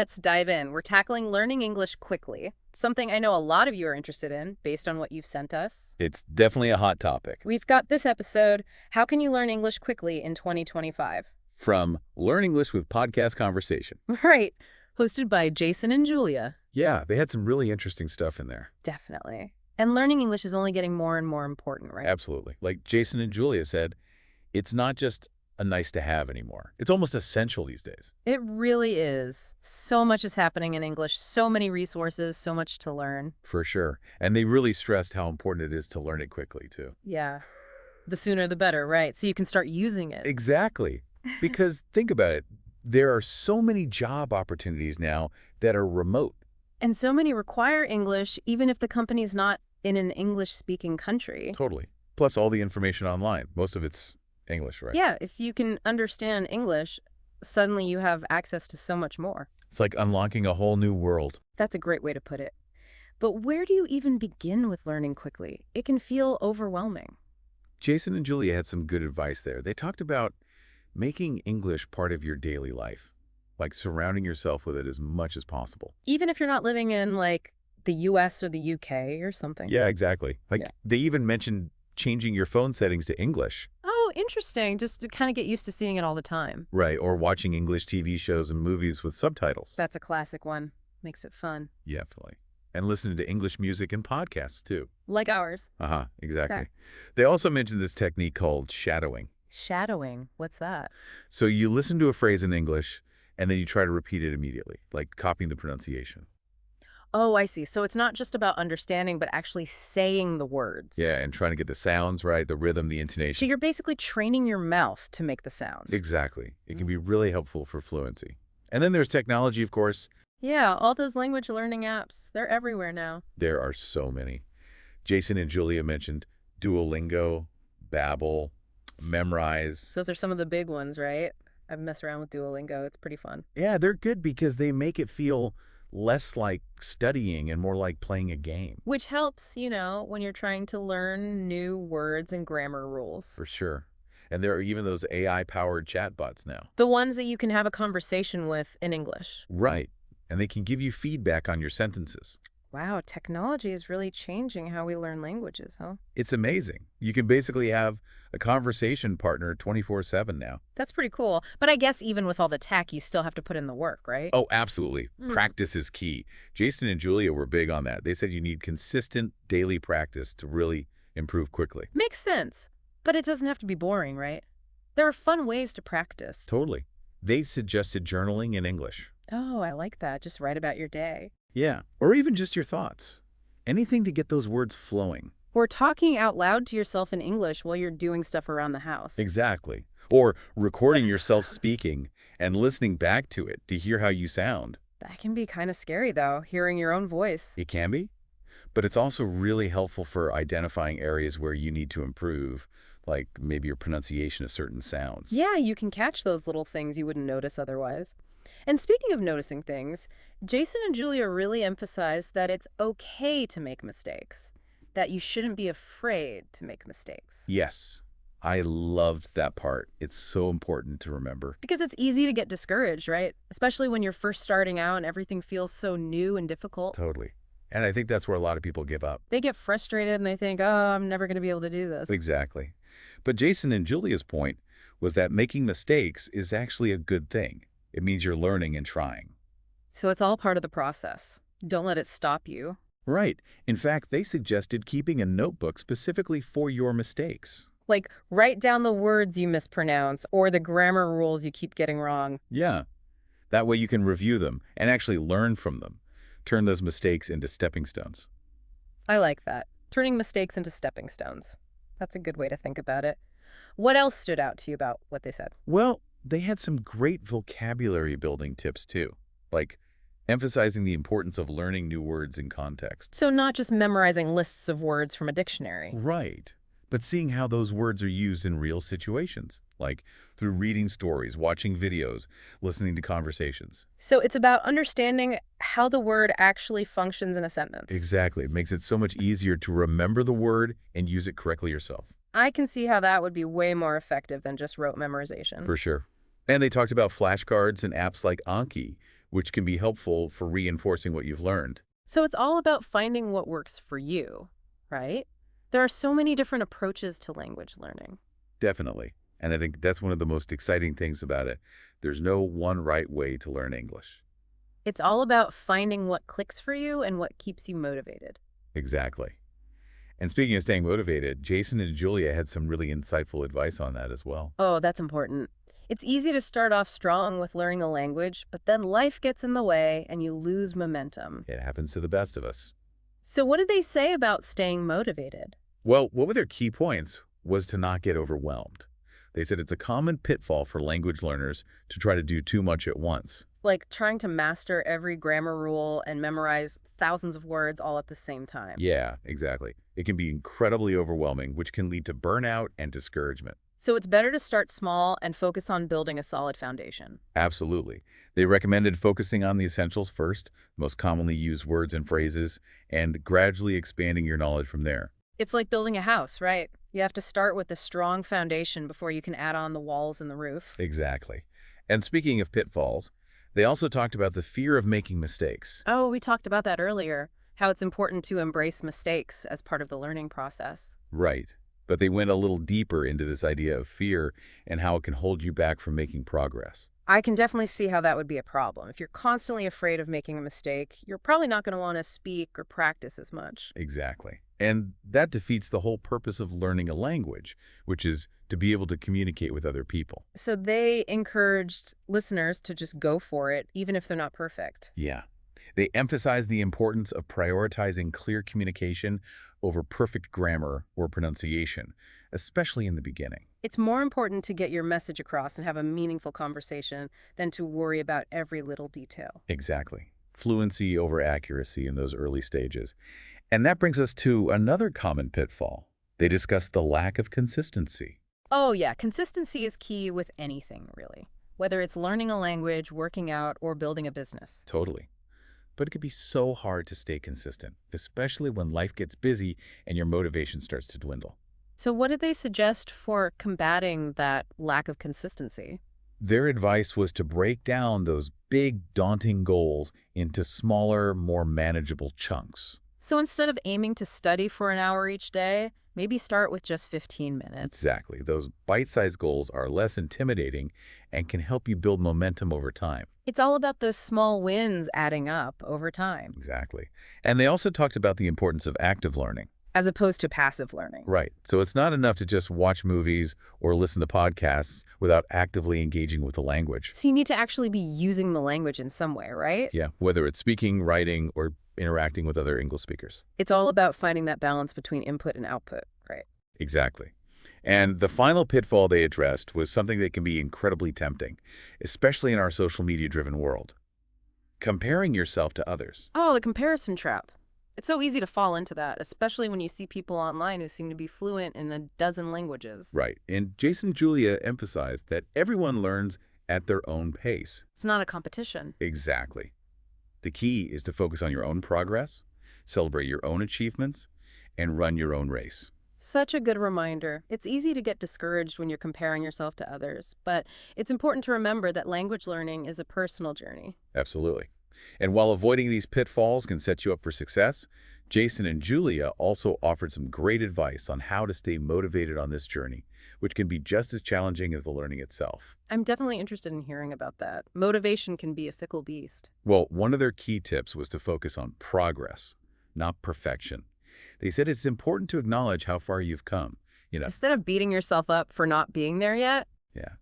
let's dive in. We're tackling learning English quickly, something I know a lot of you are interested in based on what you've sent us. It's definitely a hot topic. We've got this episode, How Can You Learn English Quickly in 2025? From Learn English with Podcast Conversation. Right. Hosted by Jason and Julia. Yeah, they had some really interesting stuff in there. Definitely. And learning English is only getting more and more important, right? Absolutely. Like Jason and Julia said, it's not just a nice to have anymore. It's almost essential these days. It really is. So much is happening in English, so many resources, so much to learn. For sure. And they really stressed how important it is to learn it quickly, too. Yeah. The sooner the better, right? So you can start using it. Exactly. Because think about it. There are so many job opportunities now that are remote. And so many require English, even if the company's not in an English-speaking country. Totally. Plus all the information online. Most of it's English, right? Yeah, if you can understand English, suddenly you have access to so much more. It's like unlocking a whole new world. That's a great way to put it. But where do you even begin with learning quickly? It can feel overwhelming. Jason and Julia had some good advice there. They talked about making English part of your daily life, like surrounding yourself with it as much as possible. Even if you're not living in, like, the US or the UK or something. Yeah, exactly. Like Yeah. they even mentioned changing your phone settings to English. Oh, interesting. Just to kind of get used to seeing it all the time. Right, or watching English TV shows and movies with subtitles. That's a classic one. Makes it fun. Yeah, definitely. And listening to English music and podcasts, too. Like ours. Exactly. Okay. They also mentioned this technique called shadowing. Shadowing. What's that? So you listen to a phrase in English, and then you try to repeat it immediately, like copying the pronunciation. Oh, I see. So it's not just about understanding, but actually saying the words. Yeah, and trying to get the sounds right, the rhythm, the So intonation. you're basically training your mouth to make the sounds. Exactly. It can be really helpful for fluency. And then there's technology, of course. Yeah, all those language learning apps, they're everywhere now. There are so many. Jason and Julia mentioned Duolingo, Babbel, Memrise. Those are some of the big ones, right? I've messed around with Duolingo. It's pretty fun. Yeah, they're good because they make it feel less like studying and more like playing a game. Which helps, when you're trying to learn new words and grammar rules. For sure. And there are even those AI-powered chatbots now. The ones that you can have a conversation with in English. Right. And they can give you feedback on your sentences. Wow, technology is really changing how we learn languages, huh? It's amazing. You can basically have a conversation partner 24/7 now. That's pretty cool. But I guess even with all the tech, you still have to put in the work, right? Oh, absolutely. Practice is key. Jason and Julia were big on that. They said you need consistent daily practice to really improve quickly. Makes sense. But it doesn't have to be boring, right? There are fun ways to practice. Totally. They suggested journaling in English. Oh, I like that. Just write about your day. Yeah. Or even just your thoughts. Anything to get those words flowing. Or talking out loud to yourself in English while you're doing stuff around the house. Exactly. Or recording yourself speaking and listening back to it to hear how you sound. That can be kind of scary, though, hearing your own voice. It can be. But it's also really helpful for identifying areas where you need to improve, like maybe your pronunciation of certain sounds. Yeah, you can catch those little things you wouldn't notice otherwise. And speaking of noticing things, Jason and Julia really emphasized that it's okay to make mistakes, that you shouldn't be afraid to make mistakes. Yes. I loved that part. It's so important to remember. Because it's easy to get discouraged, right? Especially when you're first starting out and everything feels so new and difficult. Totally. And I think that's where a lot of people give up. They get frustrated and they think, oh, I'm never going to be able to do this. Exactly. But Jason and Julia's point was that making mistakes is actually a good thing. It means you're learning and trying. So it's all part of the process. Don't let it stop you. Right. In fact, they suggested keeping a notebook specifically for your mistakes. Like, write down the words you mispronounce or the grammar rules you keep getting wrong. Yeah. That way you can review them and actually learn from them. Turn those mistakes into stepping stones. I like that. Turning mistakes into stepping stones. That's a good way to think about it. What else stood out to you about what they said? Well, they had some great vocabulary building tips too, like emphasizing the importance of learning new words in context. So not just memorizing lists of words from a dictionary. Right. But seeing how those words are used in real situations, like through reading stories, watching videos, listening to conversations. So it's about understanding how the word actually functions in a sentence. Exactly. It makes it so much easier to remember the word and use it correctly yourself. I can see how that would be way more effective than just rote memorization. For sure. And they talked about flashcards and apps like Anki, which can be helpful for reinforcing what you've learned. So it's all about finding what works for you, right? There are so many different approaches to language learning. Definitely. And I think that's one of the most exciting things about it. There's no one right way to learn English. It's all about finding what clicks for you and what keeps you motivated. Exactly. And speaking of staying motivated, Jason and Julia had some really insightful advice on that as well. Oh, that's important. It's easy to start off strong with learning a language, but then life gets in the way and you lose momentum. It happens to the best of us. So what did they say about staying motivated? Well, what were their key points was to not get overwhelmed. They said it's a common pitfall for language learners to try to do too much at once. Like trying to master every grammar rule and memorize thousands of words all at the same time. Yeah, exactly. It can be incredibly overwhelming, which can lead to burnout and discouragement. So it's better to start small and focus on building a solid foundation. Absolutely. They recommended focusing on the essentials first, most commonly used words and phrases, and gradually expanding your knowledge from there. It's like building a house, right? You have to start with a strong foundation before you can add on the walls and the roof. Exactly. And speaking of pitfalls, they also talked about the fear of making mistakes. Oh, we talked about that earlier, how it's important to embrace mistakes as part of the learning process. Right. But they went a little deeper into this idea of fear and how it can hold you back from making progress. I can definitely see how that would be a problem. If you're constantly afraid of making a mistake, you're probably not going to want to speak or practice as much. Exactly. And that defeats the whole purpose of learning a language, which is to be able to communicate with other people. So they encouraged listeners to just go for it, even if they're not perfect. Yeah. They emphasize the importance of prioritizing clear communication over perfect grammar or pronunciation, especially in the beginning. It's more important to get your message across and have a meaningful conversation than to worry about every little detail. Exactly. Fluency over accuracy in those early stages. And that brings us to another common pitfall. They discuss the lack of consistency. Oh yeah, consistency is key with anything, really. Whether it's learning a language, working out, or building a business. Totally. But it can be so hard to stay consistent, especially when life gets busy and your motivation starts to dwindle. So what did they suggest for combating that lack of consistency? Their advice was to break down those big, daunting goals into smaller, more manageable chunks. So instead of aiming to study for an hour each day, maybe start with just 15 minutes. Exactly. Those bite-sized goals are less intimidating and can help you build momentum over time. It's all about those small wins adding up over time, Exactly. And they also talked about the importance of active learning. as opposed to passive learning. Right. So it's not enough to just watch movies or listen to podcasts without actively engaging with the language. So you need to actually be using the language in some way, right? Yeah, whether it's speaking, writing, or interacting with other English speakers. It's all about finding that balance between input and output, right? Exactly. And the final pitfall they addressed was something that can be incredibly tempting, especially in our social media-driven world. Comparing yourself to others. Oh, the comparison trap. It's so easy to fall into that, especially when you see people online who seem to be fluent in a dozen languages. Right. And Jason and Julia emphasized that everyone learns at their own pace. It's not a competition. Exactly. The key is to focus on your own progress, celebrate your own achievements, and run your own race. Such a good reminder. It's easy to get discouraged when you're comparing yourself to others, but it's important to remember that language learning is a personal journey. Absolutely. And while avoiding these pitfalls can set you up for success, Jason and Julia also offered some great advice on how to stay motivated on this journey, which can be just as challenging as the learning itself. I'm definitely interested in hearing about that. Motivation can be a fickle beast. Well, one of their key tips was to focus on progress, not perfection. They said it's important to acknowledge how far you've come, Instead of beating yourself up for not being there yet. Yeah.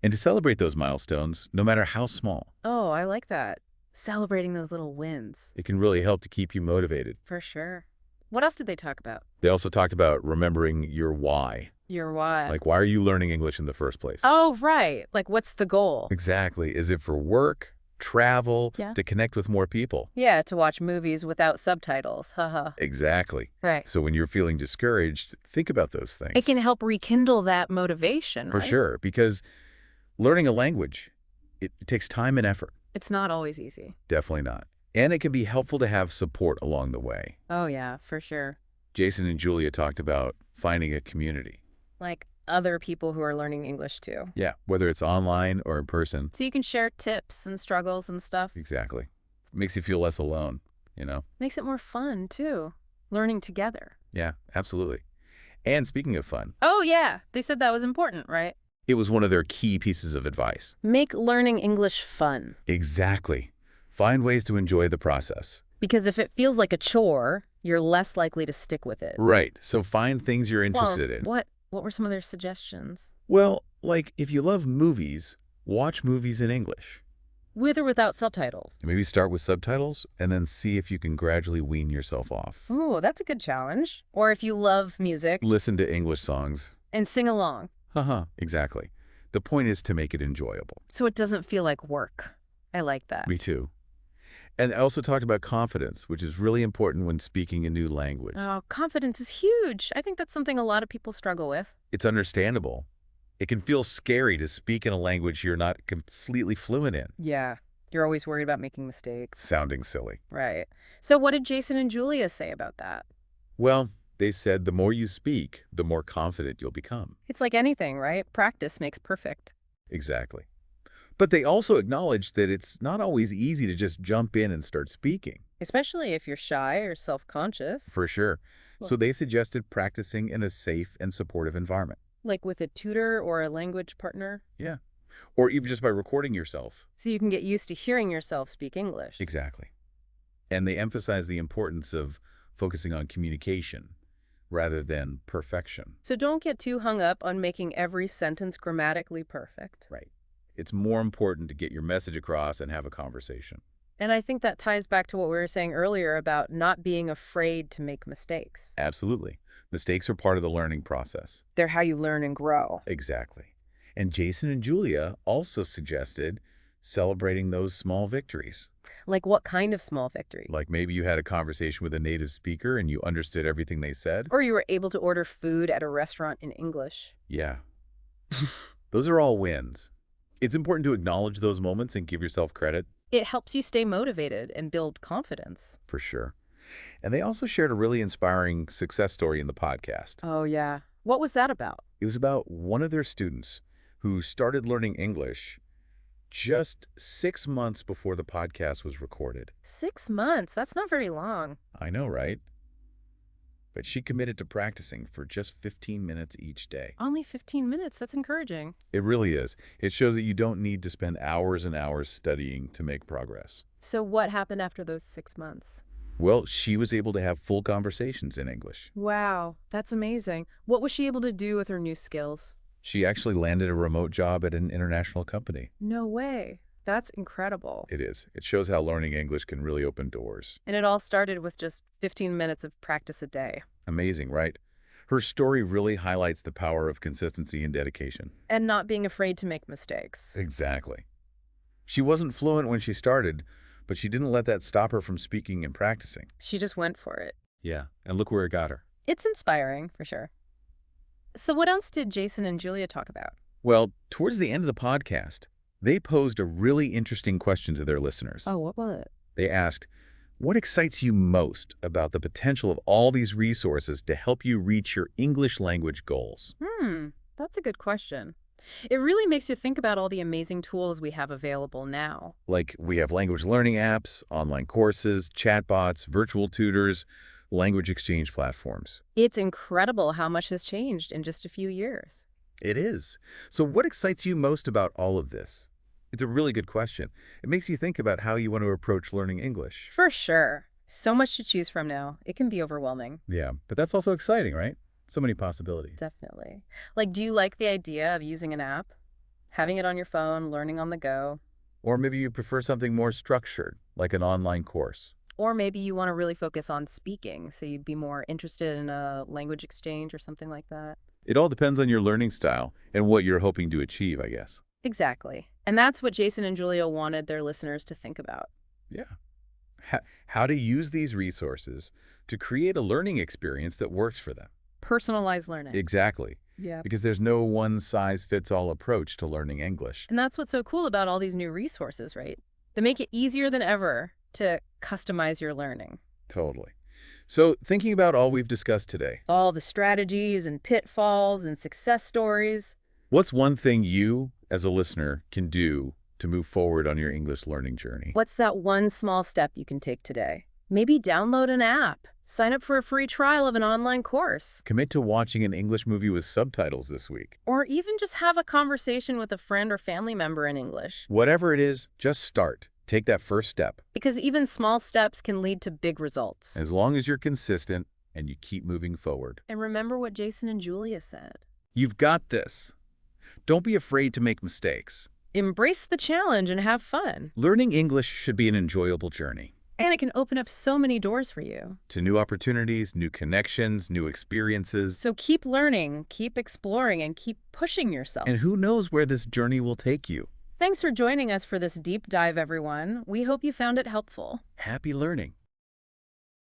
And to celebrate those milestones, no matter how small. Oh, I like that. Celebrating those little wins. It can really help to keep you motivated. For sure. What else did they talk about? They also talked about remembering your why. Your why. Like, why are you learning English in the first place? Oh, right. Like, what's the goal? Exactly. Is it for work, travel, Yeah. to connect with more people? Yeah, to watch movies without subtitles. Haha. Exactly. Right. So when you're feeling discouraged, think about those things. It can help rekindle that motivation, For right? sure, because learning a language, it takes time and effort. It's not always easy. Definitely not. And it can be helpful to have support along the way. Oh, yeah, for sure. Jason and Julia talked about finding a community. Like other people who are learning English too. Yeah, whether it's online or in person. So you can share tips and struggles and stuff. Exactly. Makes you feel less alone, you know? Makes it more fun too, learning together. Yeah, absolutely. And speaking of fun, Oh yeah, they said that was important, right? it was one of their key pieces of advice. Make learning English fun. Exactly. Find ways to enjoy the process. Because if it feels like a chore, you're less likely to stick with it. Right. So find things you're interested Well, in. what were some of their suggestions? Well, like if you love movies, watch movies in English. With or without subtitles? Maybe start with subtitles and then see if you can gradually wean yourself off. Ooh, that's a good challenge. Or if you love music, Listen to English songs. and sing along, Haha, exactly. The point is to make it enjoyable. so it doesn't feel like work. I like that. Me too. And I also talked about confidence, which is really important when speaking a new language. Oh, confidence is huge. I think that's something a lot of people struggle with. It's understandable. It can feel scary to speak in a language you're not completely fluent in. Yeah. You're always worried about making mistakes. Sounding silly. Right. So what did Jason and Julia say about that? Well, they said the more you speak, the more confident you'll become. It's like anything, right? Practice makes perfect. Exactly. But they also acknowledged that it's not always easy to just jump in and start speaking. Especially if you're shy or self-conscious. For sure. So they suggested practicing in a safe and supportive environment. Like with a tutor or a language partner. Yeah. Or even just by recording yourself. So you can get used to hearing yourself speak English. Exactly. And they emphasize the importance of focusing on communication rather than perfection. So don't get too hung up on making every sentence grammatically perfect. Right. It's more important to get your message across and have a conversation. And I think that ties back to what we were saying earlier about not being afraid to make mistakes. Absolutely. Mistakes are part of the learning process. They're how you learn and grow. Exactly. And Jason and Julia also suggested celebrating those small victories. Like what kind of small victory? Like maybe you had a conversation with a native speaker and you understood everything they said. Or you were able to order food at a restaurant in English. Yeah. Those are all wins. It's important to acknowledge those moments and give yourself credit. It helps you stay motivated and build confidence. For sure. And they also shared a really inspiring success story in the podcast. Oh, yeah. What was that about? It was about one of their students who started learning English just 6 months before the podcast was recorded. 6 months? That's not very long. I know, right? But she committed to practicing for just 15 minutes each day. Only 15 minutes. That's encouraging. It really is. It shows that you don't need to spend hours and hours studying to make progress. So what happened after those 6 months? Well, she was able to have full conversations in English. Wow, that's amazing. What was she able to do with her new skills? She actually landed a remote job at an international company. No way. That's incredible. It is. It shows how learning English can really open doors. And it all started with just 15 minutes of practice a day. Amazing, right? Her story really highlights the power of consistency and dedication. And not being afraid to make mistakes. Exactly. She wasn't fluent when she started, but she didn't let that stop her from speaking and practicing. She just went for it. Yeah, and look where it got her. It's inspiring, for sure. So what else did Jason and Julia talk about? Well, towards the end of the podcast, they posed a really interesting question to their listeners. Oh, what was it? They asked, what excites you most about the potential of all these resources to help you reach your English language goals? That's a good question. It really makes you think about all the amazing tools we have available now. Like, we have language learning apps, online courses, chatbots, virtual tutors, language exchange platforms. It's incredible how much has changed in just a few years. It is. So what excites you most about all of this? It's a really good question. It makes you think about how you want to approach learning English. For sure. So much to choose from now. It can be overwhelming. Yeah, but that's also exciting, right? So many possibilities. Definitely. Like, do you like the idea of using an app? Having it on your phone, learning on the go? Or maybe you prefer something more structured, like an online course. Or maybe you want to really focus on speaking, so you'd be more interested in a language exchange or something like that. It all depends on your learning style and what you're hoping to achieve, I guess. Exactly. And that's what Jason and Julia wanted their listeners to think about. Yeah. How to use these resources to create a learning experience that works for them. Personalized learning. Exactly. Yeah. Because there's no one-size-fits-all approach to learning English. And that's what's so cool about all these new resources, right? They make it easier than ever to customize your learning. Totally. So, thinking about all we've discussed today, All the strategies and pitfalls and success stories. what's one thing you, as a listener, can do to move forward on your English learning journey? What's that one small step you can take today? Maybe download an app. Sign up for a free trial of an online course. Commit to watching an English movie with subtitles this week. Or even just have a conversation with a friend or family member in English. Whatever it is, just start. Take that first step. Because even small steps can lead to big results. As long as you're consistent and you keep moving forward. And remember what Jason and Julia said. You've got this. Don't be afraid to make mistakes. Embrace the challenge and have fun. Learning English should be an enjoyable journey. And it can open up so many doors for you. To new opportunities, new connections, new experiences. So keep learning, keep exploring, and keep pushing yourself. And who knows where this journey will take you. Thanks for joining us for this deep dive, everyone. We hope you found it helpful. Happy learning.